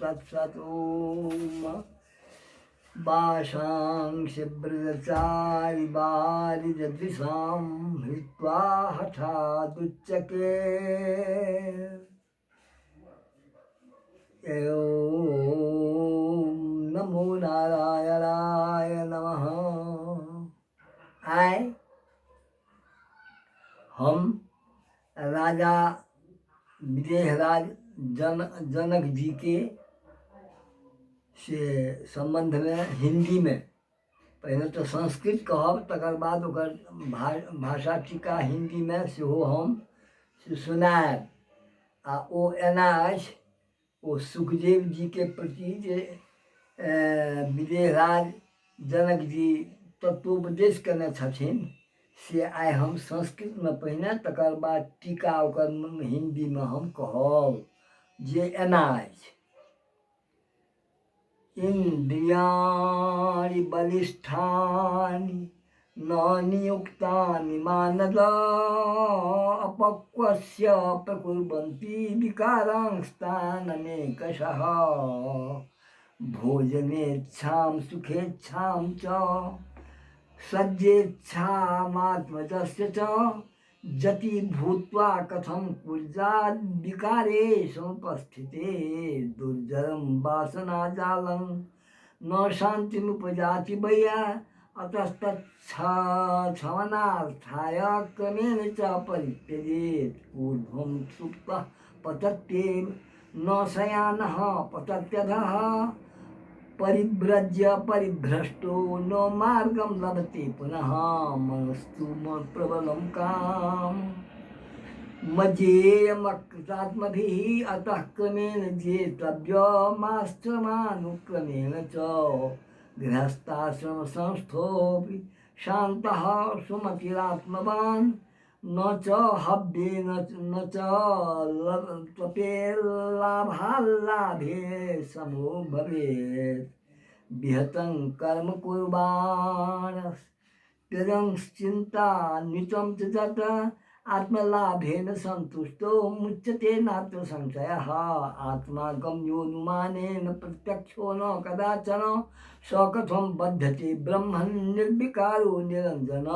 तत्सत् ओम वाशांसि ब्रजचारिवारिजद्विषां हृत्वा हठादुच्चके ओम नमो नारायणाय नमः। आए हम राजा विदेहराज जनक जी के से संबंध में हिंदी में पहले तो संस्कृत कहब तकर बाद ओकर भाषा टीका हिंदी में सेहो हम सुनायब। आ ओ एना अछि ओ सुखदेव जी के प्रति जे विदेहराज जनक जी तत्वोपदेश केने छथिन से आइ हम संस्कृत में पहिने तकर बाद टीका ओकर हिंदी में हम कहब जे एना अछि। इंद्रियाणि बलिष्ठानि न नियुक्तानि मानद अपक्वस्य प्रकुर्वन्ति विकारांस्ताननेकशः भोजनेच्छां सुखेच्छां च सज्जेच्छामात्मजस्य च जति भूत्वा कथं कुर्याद् विकारे समुपस्थिते दुर्जरं वासनाजालं न शान्तिमुपजाति वय्या अतस्तच्छमनार्थाय क्रमेण च परित्यजेत् ऊर्ध्वं सुप्तः पतत्येव न शयानः पतत्यधः परिव्रज्य परिभ्रष्टो न मार्गं लभते पुनः मनस्तु प्रबलं काम मज्जेयमकृतात्मभिः अतः क्रमेण जेतव्यमाश्रमानुक्रमेण च गृहस्थाश्रम संस्थोऽपि शान्तः सुमतिरात्मवान् न च हव्येन न च त्वपेर्लाभाल्लाभे समो भवेत् विहतं कर्म कुर्वाण त्यजं चिन्ता निचं च जत आत्मलाभेन संतुष्टो मुच्यते नात्र संशयः आत्मा गम्योनुमानेन प्रत्यक्षो न कदाचन स कथं बध्यते ब्रह्मन् निर्विकारो निरञ्जन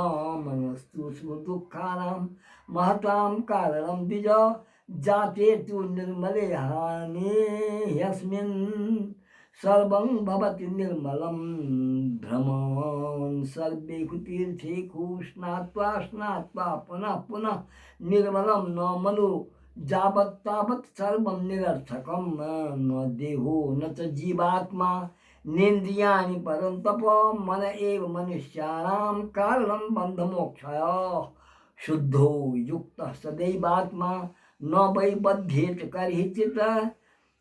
मनस्तु सुदुःखानां महतां कारणं द्विज जाते तु निर्मले हानि ह्यस्मिन् सर्वं भवति निर्मलं भ्रमन् सर्वेषु तीर्थेषु स्नात्वा पुनः पुनः निर्मलं न मनो यावत् तावत् सर्वं निरर्थकं न देहो न च जीवात्मा नेन्द्रियाणि परं तप मन एव मनुष्याणां कारणं बन्धमोक्षाय शुद्धो युक्तः सदैवात्मा न वै बध्येत कर्हिचित्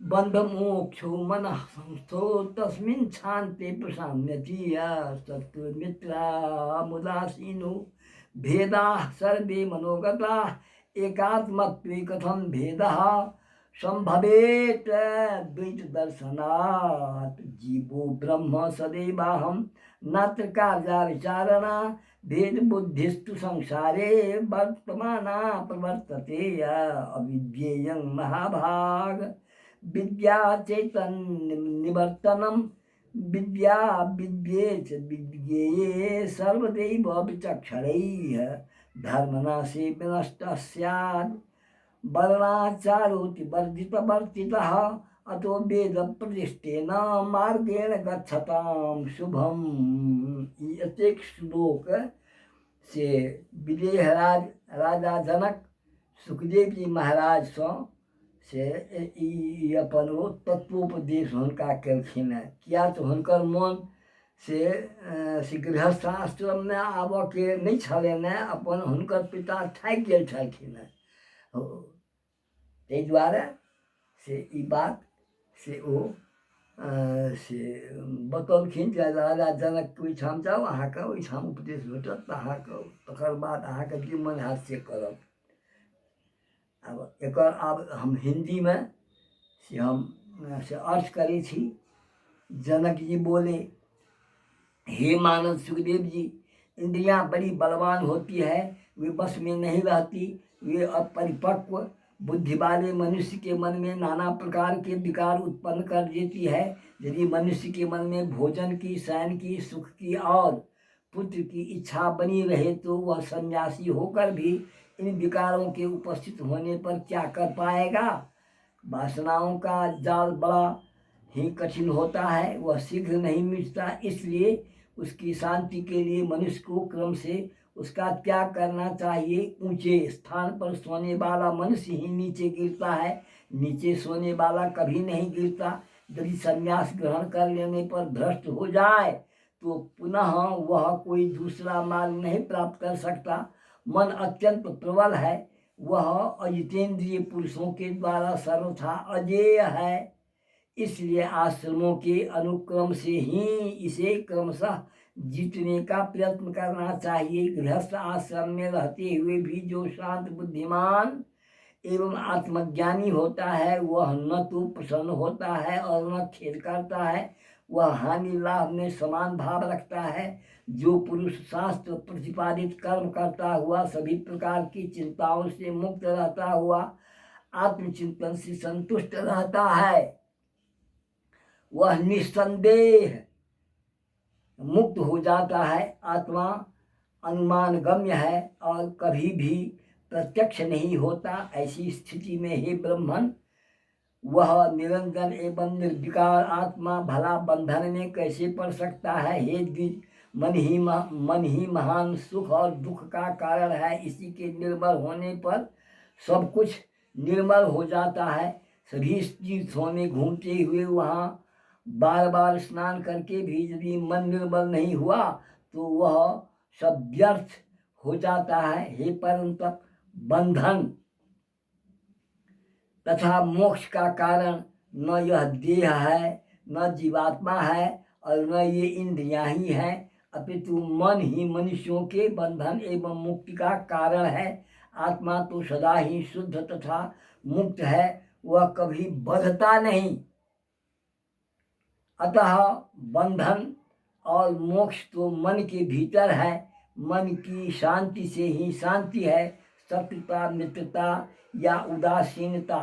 बन्धमोक्षो मनः संस्थो तस्मिन् शान्ते प्रशाम्यति शत्रुमित्रामुदासीनो भेदाः सर्वे मनोगताः एकात्मत्वे कथं भेदः संभवेत् द्वैतदर्शनात् जीवो ब्रह्म सदैवाहं नात्र कार्या विचारणा भेदबुद्धिस्तु संसारे वर्तमाना प्रवर्तते अविद्येयं महाभाग विद्या चैतन्य निवर्तनम विद्या विद्ये च विद्येये सर्वदैव विचक्षणैः धर्मनाशे विनष्टः स्यात् वर्णाचारोति वर्जितवर्तितः अतो वेद प्रतिष्ठेन मार्गेण गच्छतां शुभम। एक श्लोक से विदेहराज राजा जनक सुखदेव जी महाराज से ई अपन तत्वोपदेश हुनका केलखिन है। किया तो हुनकर मन से गृहस्थ आश्रम में आबऽ के नहीं छलनि हैं, अपन हुनकर पिता थाकि गेल छलखिन हैं। ताहि दुआरे से ई बात से ओ से बतौलखिन जे राजा जनक ओहिठाम जाउ, अहाँके ओहिठाम उपदेश भेटत तऽ अहाँके तकर बाद अहाँके जे मन हैत से करब। अब एकर आब हम हिंदी में से हम से अर्थ करै छी। जनक जी बोले, हे मानव सुखदेव जी, इंद्रियां बड़ी बलवान होती है, वे बस में नहीं रहती, वे अपरिपक्व बुद्धि वाले मनुष्य के मन में नाना प्रकार के विकार उत्पन्न कर देती है। यदि मनुष्य के मन में भोजन की, शयन की, सुख की और पुत्र की इच्छा बनी रहे तो वह सन्यासी होकर भी इन विकारों के उपस्थित होने पर क्या कर पाएगा। वासनाओं का जाल बड़ा ही कठिन होता है, वह शीघ्र नहीं मिटता। इसलिए उसकी शांति के लिए मनुष्य को क्रम से उसका त्याग करना चाहिए। ऊंचे स्थान पर सोने वाला मनुष्य ही नीचे गिरता है, नीचे सोने वाला कभी नहीं गिरता। यदि संन्यास ग्रहण कर लेने पर भ्रष्ट हो जाए तो पुनः वह कोई दूसरा मार्ग नहीं प्राप्त कर सकता। मन अत्यंत प्रबल है, वह अजितेंद्रिय पुरुषों के द्वारा सर्वथा अजेय है। इसलिए आश्रमों के अनुक्रम से ही इसे क्रमशः जीतने का प्रयत्न करना चाहिए। गृहस्थ आश्रम में रहते हुए भी जो शांत, बुद्धिमान एवं आत्मज्ञानी होता है वह न तो प्रसन्न होता है और न खेद करता है, वह हानि लाभ में समान भाव रखता है। जो पुरुष शास्त्र प्रतिपादित कर्म करता हुआ सभी प्रकार की चिंताओं से मुक्त रहता हुआ आत्मचिंतन से संतुष्ट रहता है वह निस्संदेह मुक्त हो जाता है। आत्मा अनुमान गम्य है और कभी भी प्रत्यक्ष नहीं होता। ऐसी स्थिति में हे ब्रह्मन, वह निरंजन एवं निर्विकार आत्मा भला बंधन में कैसे पड़ सकता है। हे द्विज, मन ही महान सुख और दुख का कारण है। इसी के निर्मल होने पर सब कुछ निर्मल हो जाता है। सभी तीर्थों में घूमते हुए वहाँ बार बार स्नान करके भी यदि मन निर्मल नहीं हुआ तो वह सब व्यर्थ हो जाता है। हे परंतप, बंधन तथा मोक्ष का कारण न यह देह है, न जीवात्मा है और न ये इंद्रियां ही हैं, अपितु मन ही मनुष्यों के बंधन एवं मुक्ति का कारण है। आत्मा तो सदा ही शुद्ध तथा मुक्त है, वह कभी बंधता नहीं। अतः बंधन और मोक्ष तो मन के भीतर है। मन की शांति से ही शांति है। शत्रुता, मित्रता या उदासीनता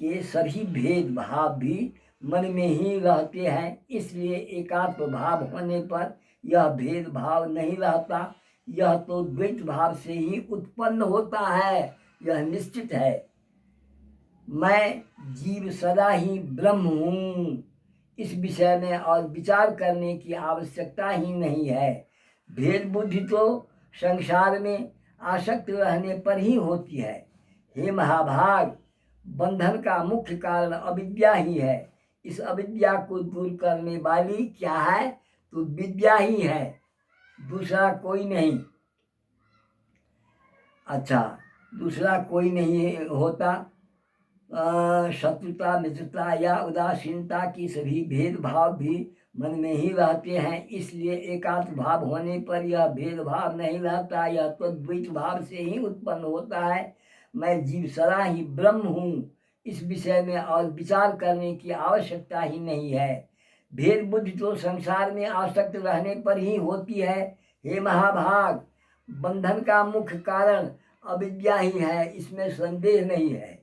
के सभी भेदभाव भी मन में ही रहते हैं। इसलिए एकात्म भाव होने पर यह भेदभाव नहीं रहता। यह तो द्वैत भाव से ही उत्पन्न होता है, यह निश्चित है। मैं जीव सदा ही ब्रह्म हूँ, इस विषय में और विचार करने की आवश्यकता ही नहीं है। भेद बुद्धि तो संसार में आसक्त रहने पर ही होती है। हे महाभाग, बंधन का मुख्य कारण अविद्या ही है। इस अविद्या को दूर करने वाली क्या है तो विद्या ही है, दूसरा कोई नहीं। अच्छा, दूसरा कोई नहीं होता। शत्रुता, मित्रता या उदासीनता की सभी भेदभाव भी मन में ही रहते हैं। इसलिए एकात्म भाव होने पर यह भेदभाव नहीं रहता, यह तो द्वैत भाव से ही उत्पन्न होता है। मैं जीव सदा ही ब्रह्म हूँ, इस विषय में और विचार करने की आवश्यकता ही नहीं है। भेद बुद्धि तो संसार में आसक्त रहने पर ही होती है। हे महाभाग, बंधन का मुख्य कारण अविद्या ही है, इसमें संदेह नहीं है।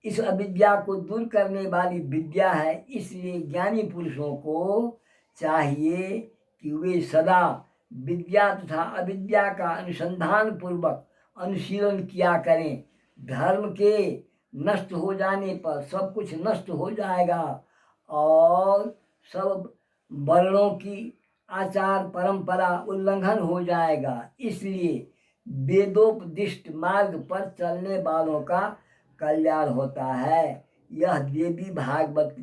इस अविद्या को दूर करने वाली विद्या है। इसलिए ज्ञानी पुरुषों को चाहिए कि वे सदा विद्या तथा अविद्या का अनुसंधान पूर्वक अनुशीलन किया करें। धर्म के नष्ट हो जाने पर सब कुछ नष्ट हो जाएगा और सब वर्णों की आचार परंपरा उल्लंघन हो जाएगा। इसलिए वेदोपदिष्ट मार्ग पर चलने वालों का कल्याण होता है। यह देवी भागवत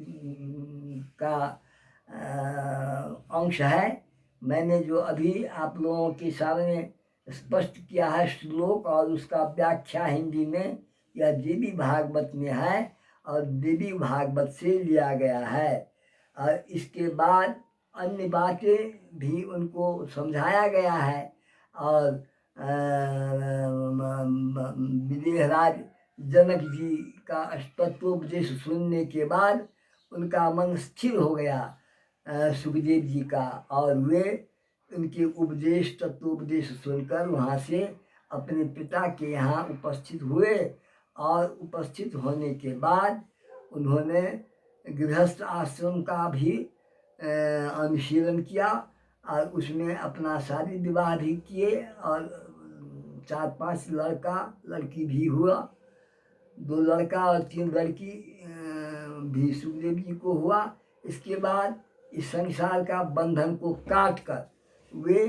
का अंश है। मैंने जो अभी आप लोगों के सामने स्पष्ट किया है श्लोक और उसका व्याख्या हिंदी में, यह देवी भागवत में है और देवी भागवत से लिया गया है। और इसके बाद अन्य बातें भी उनको समझाया गया है। और विदेहराज जनक जी का तत्वोपदेश सुनने के बाद उनका मन स्थिर हो गया सुखदेव जी का, और वे उनके उपदेश तत्वोपदेश सुनकर वहाँ से अपने पिता के यहाँ उपस्थित हुए और उपस्थित होने के बाद उन्होंने गृहस्थ आश्रम का भी अनुशीलन किया और उसमें अपना शादी विवाह भी किए और 4-5 लड़का लड़की भी हुआ। 2 लड़का और 3 लड़की भी सुखदेव जी को हुआ। इसके बाद इस संसार का बंधन को काट कर वे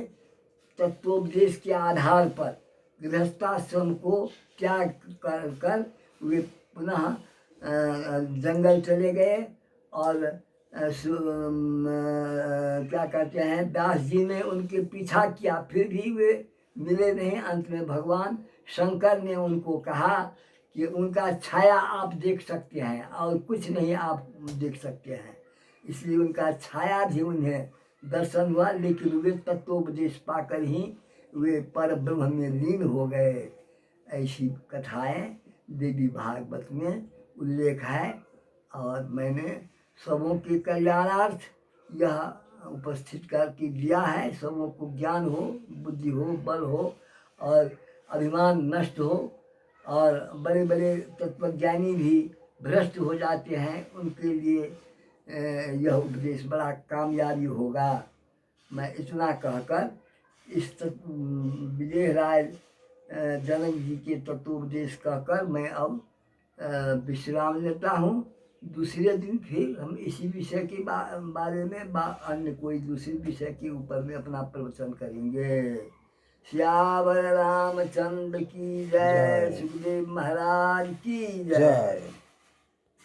तत्वोपदेश के आधार पर गृहस्थाश्रम को त्याग कर वे पुनः जंगल चले गए और क्या कहते हैं, व्यास जी ने उनके पीछा किया, फिर भी वे मिले नहीं। अंत में भगवान शंकर ने उनको कहा कि उनका छाया आप देख सकते हैं और कुछ नहीं आप देख सकते हैं। इसलिए उनका छाया भी उन्हें दर्शन हुआ, लेकिन वे तत्वोपदेश पाकर ही वे पर ब्रह्म में लीन हो गए। ऐसी कथाएं देवी भागवत में उल्लेख है और मैंने सबों के कल्याणार्थ यह उपस्थित करके दिया है। सबों को ज्ञान हो, बुद्धि हो, बल हो और अभिमान नष्ट हो और बड़े बड़े तत्वज्ञानी भी भ्रष्ट हो जाते हैं, उनके लिए यह उपदेश बड़ा कामयाबी होगा। मैं इतना कहकर इस विदेह राय जनक जी के तत्वोपदेश कहकर मैं अब विश्राम लेता हूँ। दूसरे दिन फिर हम इसी विषय के बारे में अन्य कोई दूसरे विषय के ऊपर में अपना प्रवचन करेंगे। श्यावर रामचंद्र की जय, सुखदेव महाराज की जय।